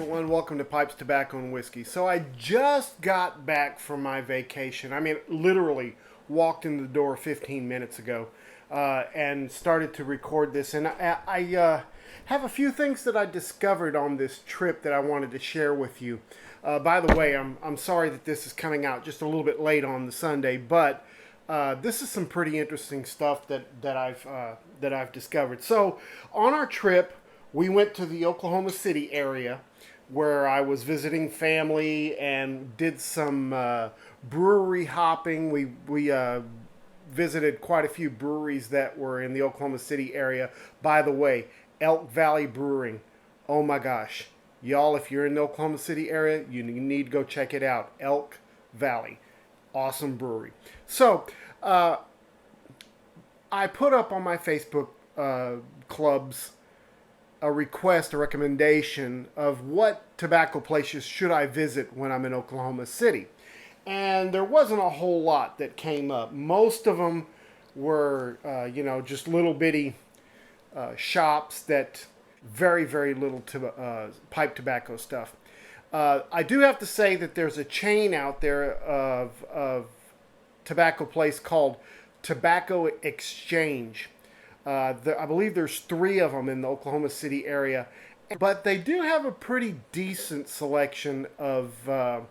everyone, welcome to Pipes, Tobacco, and Whiskey. So I just got back from my vacation. I mean, literally walked in the door 15 minutes ago and started to record this. And I have a few things that I discovered on this trip that I wanted to share with you. By the way, I'm sorry that this is coming out just a little bit late on the Sunday, but this is some pretty interesting stuff that I've discovered. So on our trip, we went to the Oklahoma City area where I was visiting family and did some brewery hopping. We visited quite a few breweries that were in the Oklahoma City area. By the way, Elk Valley Brewing. Oh my gosh. Y'all, if you're in the Oklahoma City area, you need to go check it out. Elk Valley. Awesome brewery. So, I put up on my Facebook clubs a request, a recommendation of what tobacco places should I visit when I'm in Oklahoma City. And there wasn't a whole lot that came up. Most of them were, just little bitty shops that very, very little pipe tobacco stuff. I do have to say that there's a chain out there of tobacco place called Tobacco Exchange. I believe there's 3 of them in the Oklahoma City area, but they do have a pretty decent selection of pipe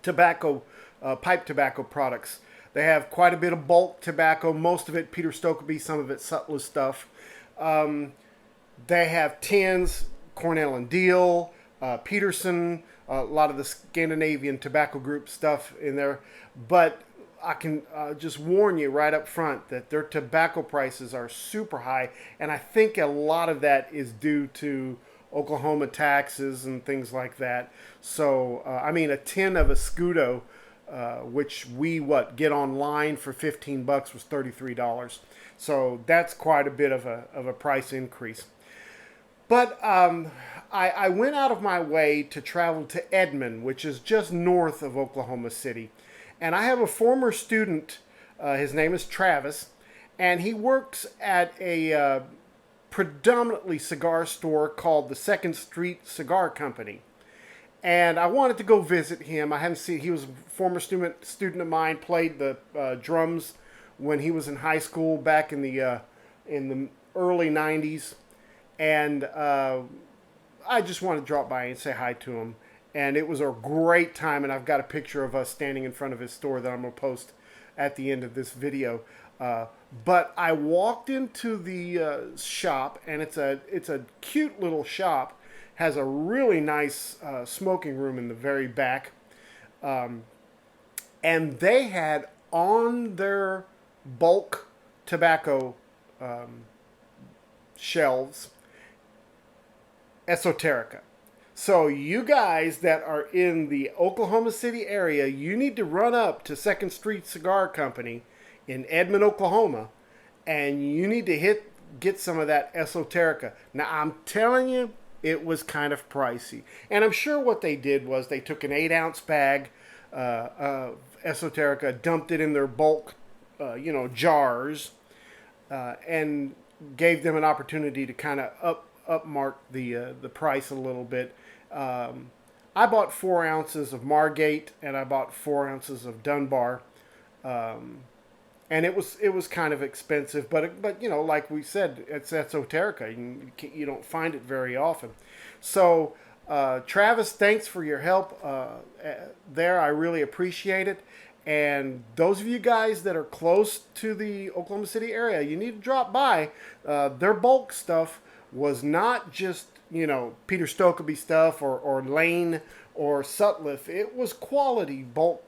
tobacco products. They have quite a bit of bulk tobacco, most of it Peter Stokeby, some of it Sutler stuff. They have tins, Cornell and Deal, Peterson, a lot of the Scandinavian tobacco group stuff in there, but I can just warn you right up front that their tobacco prices are super high, and I think a lot of that is due to Oklahoma taxes and things like that. So, a tin of Escudo, which we get online for $15 was $33. So that's quite a bit of a price increase. But I went out of my way to travel to Edmond, which is just north of Oklahoma City. And I have a former student, his name is Travis, and he works at a predominantly cigar store called the Second Street Cigar Company. And I wanted to go visit him. I hadn't seen, he was a former student of mine, played the drums when he was in high school back in the early 90s. And I just wanted to drop by and say hi to him. And it was a great time, and I've got a picture of us standing in front of his store that I'm going to post at the end of this video. But I walked into the shop, and it's a cute little shop. Has a really nice smoking room in the very back. And they had on their bulk tobacco shelves Esoterica. So you guys that are in the Oklahoma City area, you need to run up to Second Street Cigar Company in Edmond, Oklahoma, and you need to get some of that Esoterica. Now, I'm telling you, it was kind of pricey. And I'm sure what they did was they took an 8-ounce bag of Esoterica, dumped it in their bulk, jars, and gave them an opportunity to kind of upmark the price a little bit. I bought 4 ounces of Margate, and I bought 4 ounces of Dunbar, and it was kind of expensive, but like we said, it's Esoterica. You don't find it very often. So Travis, thanks for your help there. I really appreciate it. And those of you guys that are close to the Oklahoma City area, you need to drop by. Their bulk stuff was not just Peter Stokeby stuff or Lane or Sutliff. It was quality bulk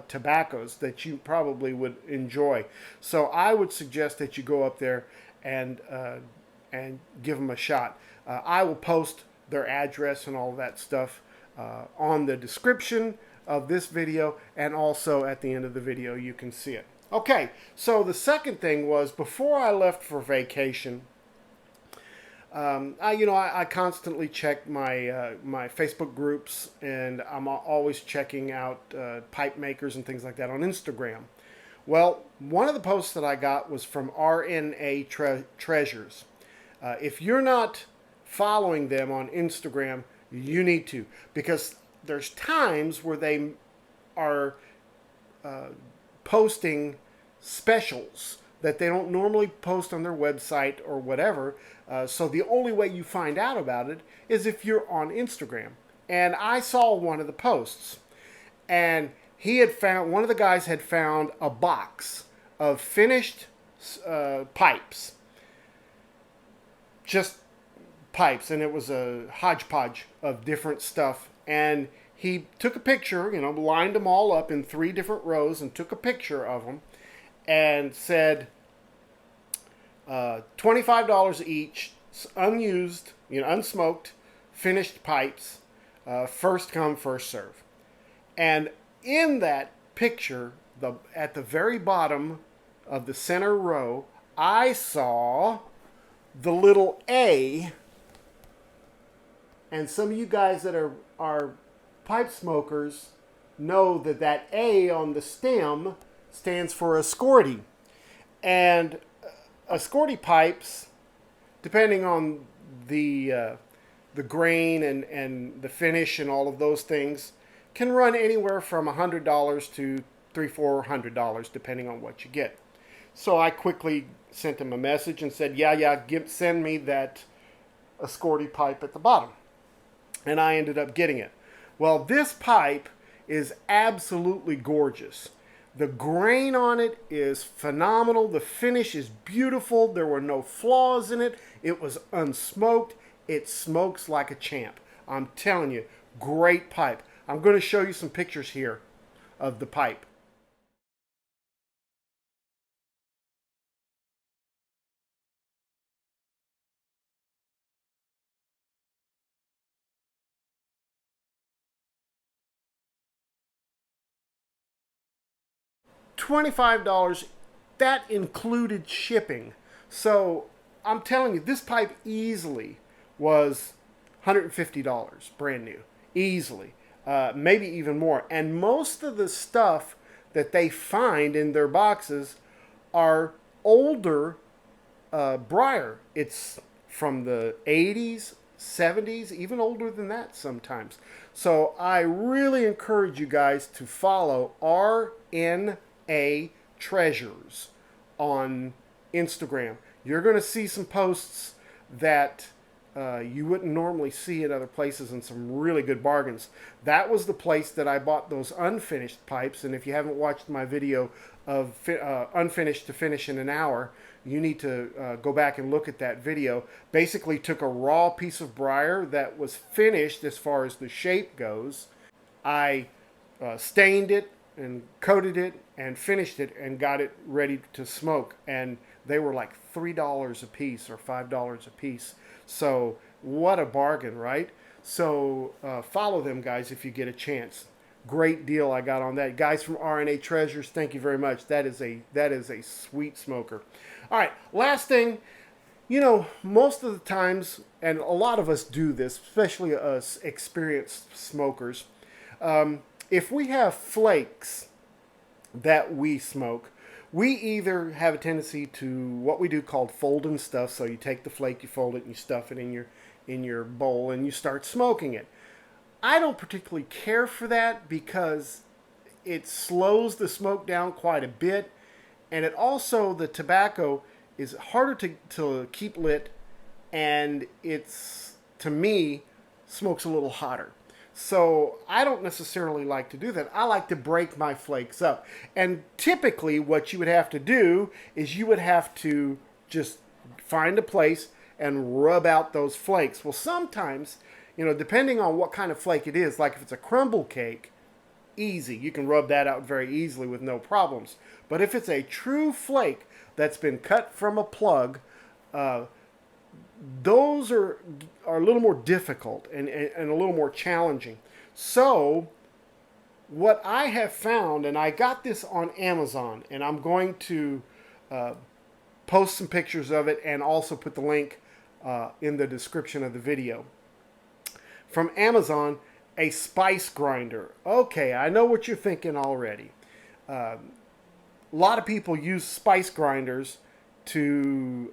tobaccos that you probably would enjoy. So I would suggest that you go up there and give them a shot. I will post their address and all that stuff on the description of this video, and also at the end of the video you can see it. Okay, so the second thing was, before I left for vacation, I constantly check my my Facebook groups, and I'm always checking out pipe makers and things like that on Instagram. Well, one of the posts that I got was from RNA Treasures. If you're not following them on Instagram, You need to, because there's times where they are posting specials that they don't normally post on their website or whatever. So the only way you find out about it is if you're on Instagram. And I saw one of the posts, and he had found, one of the guys had found a box of finished pipes, just pipes, and it was a hodgepodge of different stuff. And he took a picture, lined them all up in 3 different rows and took a picture of them and said, $25 each, unused, unsmoked, finished pipes, first come, first serve. And in that picture, at the very bottom of the center row, I saw the little A. And some of you guys that are pipe smokers know that A on the stem stands for Ascorti. And Ascorti pipes, depending on the grain and the finish and all of those things, can run anywhere from $100 to $300-400, depending on what you get. So I quickly sent him a message and said, send me that Ascorti pipe at the bottom. And I ended up getting it. Well, this pipe is absolutely gorgeous. The grain on it is phenomenal. The finish is beautiful. There were no flaws in it. It was unsmoked. It smokes like a champ. I'm telling you, great pipe. I'm going to show you some pictures here of the pipe. $25, that included shipping. So I'm telling you, this pipe easily was $150, brand new, easily, maybe even more. And most of the stuff that they find in their boxes are older briar. It's from the 80s, 70s, even older than that sometimes. So I really encourage you guys to follow RNA Treasures on Instagram. You're going to see some posts that you wouldn't normally see at other places, and some really good bargains. That was the place that I bought those unfinished pipes, and if you haven't watched my video of unfinished to finish in an hour, you need to go back and look at that video. Basically took a raw piece of briar that was finished as far as the shape goes. I stained it and coated it and finished it and got it ready to smoke, and they were like $3 a piece or $5 a piece. So what a bargain, right? So follow them, guys, if you get a chance. Great deal I got on that. Guys from RNA Treasures, thank you very much. That is a sweet smoker. All right, last thing. Most of the times, and a lot of us do this, especially us experienced smokers, if we have flakes that we smoke, we either have a tendency to what we do called fold and stuff. So you take the flake, you fold it, and you stuff it in your bowl, and you start smoking it. I don't particularly care for that because it slows the smoke down quite a bit, and it also, the tobacco is harder to keep lit, and it's, to me, smokes a little hotter. So I don't necessarily like to do that. I like to break my flakes up. And typically what you would have to do is you would have to just find a place and rub out those flakes. Well, sometimes, depending on what kind of flake it is, like if it's a crumble cake, easy. You can rub that out very easily with no problems. But if it's a true flake that's been cut from a plug, those are a little more difficult and a little more challenging. So what I have found, and I got this on Amazon, and I'm going to post some pictures of it and also put the link in the description of the video. From Amazon, a spice grinder. Okay, I know what you're thinking already. A lot of people use spice grinders to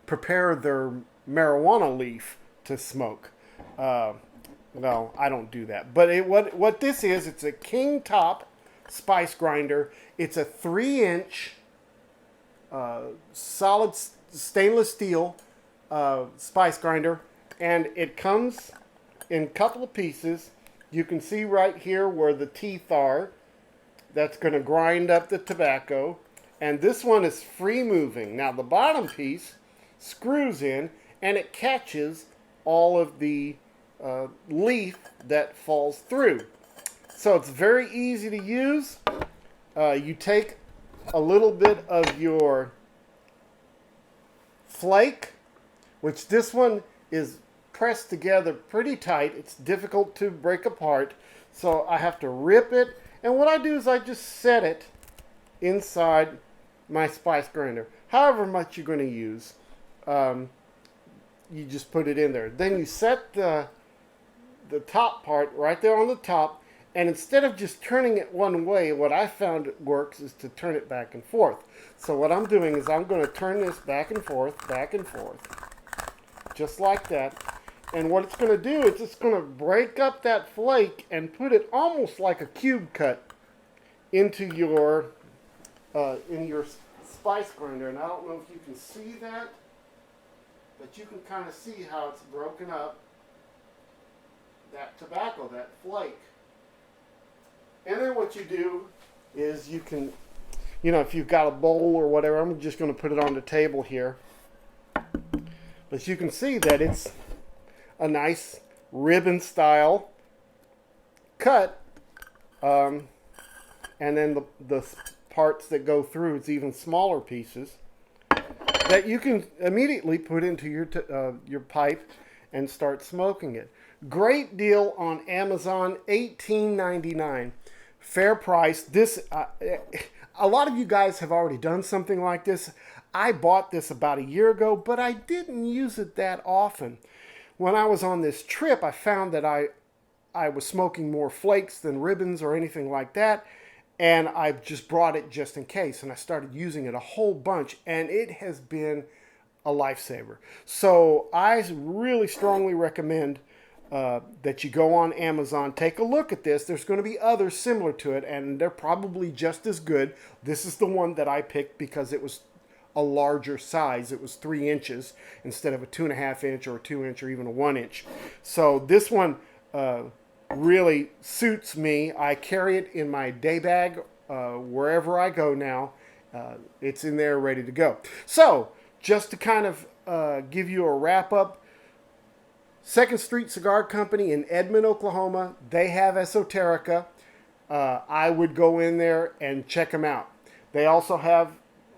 prepare their marijuana leaf to smoke. Well, I don't do that. But what this is, it's a king top spice grinder. It's a 3-inch solid stainless steel spice grinder, and it comes in a couple of pieces. You can see right here where the teeth are. That's going to grind up the tobacco. And this one is free moving. Now the bottom piece screws in and it catches all of the leaf that falls through. So it's very easy to use. You take a little bit of your flake, which this one is pressed together pretty tight. It's difficult to break apart, so I have to rip it. And what I do is I just set it inside my spice grinder. However much you're going to use, you just put it in there. Then you set the top part right there on the top, and instead of just turning it one way, what I found works is to turn it back and forth. So what I'm doing is I'm going to turn this back and forth, just like that. And what it's going to do is it's going to break up that flake and put it almost like a cube cut into your spice grinder. And I don't know if you can see that, but you can kind of see how it's broken up, that tobacco, that flake. And then what you do is you can, if you've got a bowl or whatever, I'm just going to put it on the table here. But you can see that it's a nice ribbon style cut. And then the parts that go through, it's even smaller pieces that you can immediately put into your pipe and start smoking it. Great deal on Amazon, $18.99. Fair price. This a lot of you guys have already done something like this. I bought this about a year ago, but I didn't use it that often. When I was on this trip, I found that I was smoking more flakes than ribbons or anything like that, and I just brought it just in case, and I started using it a whole bunch, and it has been a lifesaver. So I really strongly recommend that you go on Amazon, take a look at this. There's going to be others similar to it, and they're probably just as good. This is the one that I picked because it was a larger size. It was 3 inches instead of a 2.5 inch or a 2 inch or even a 1 inch. So this one really suits me. I carry it in my day bag wherever I go now. It's in there ready to go. So just to kind of give you a wrap up, 2nd Street Cigar Company in Edmond, Oklahoma, they have Esoterica. I would go in there and check them out. They also have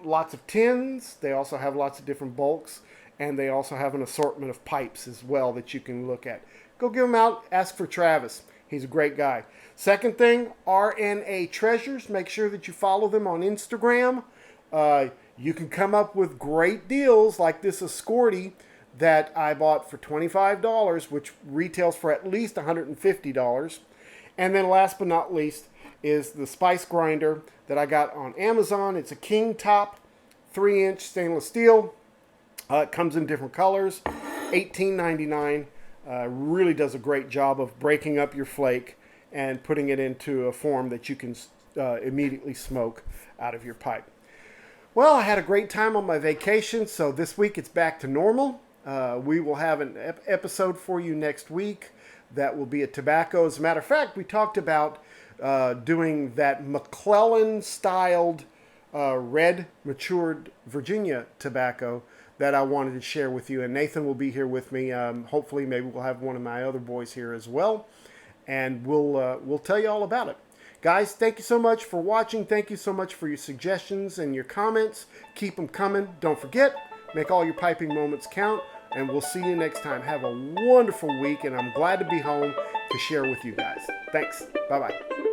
lots of tins. They also have lots of different bulks. And they also have an assortment of pipes as well that you can look at. Go give them out. Ask for Travis. He's a great guy. Second thing, RNA Treasures. Make sure that you follow them on Instagram. You can come up with great deals like this Escorty that I bought for $25, which retails for at least $150. And then last but not least is the spice grinder that I got on Amazon. It's a king top, 3-inch stainless steel. It comes in different colors, $18.99. Really does a great job of breaking up your flake and putting it into a form that you can immediately smoke out of your pipe. Well, I had a great time on my vacation, so this week it's back to normal. We will have an episode for you next week that will be a tobacco. As a matter of fact, we talked about doing that McClellan-styled red matured Virginia tobacco that I wanted to share with you. And Nathan will be here with me. Hopefully, maybe we'll have one of my other boys here as well. And we'll tell you all about it. Guys, thank you so much for watching. Thank you so much for your suggestions and your comments. Keep them coming. Don't forget, make all your piping moments count. And we'll see you next time. Have a wonderful week, and I'm glad to be home to share with you guys. Thanks. Bye-bye.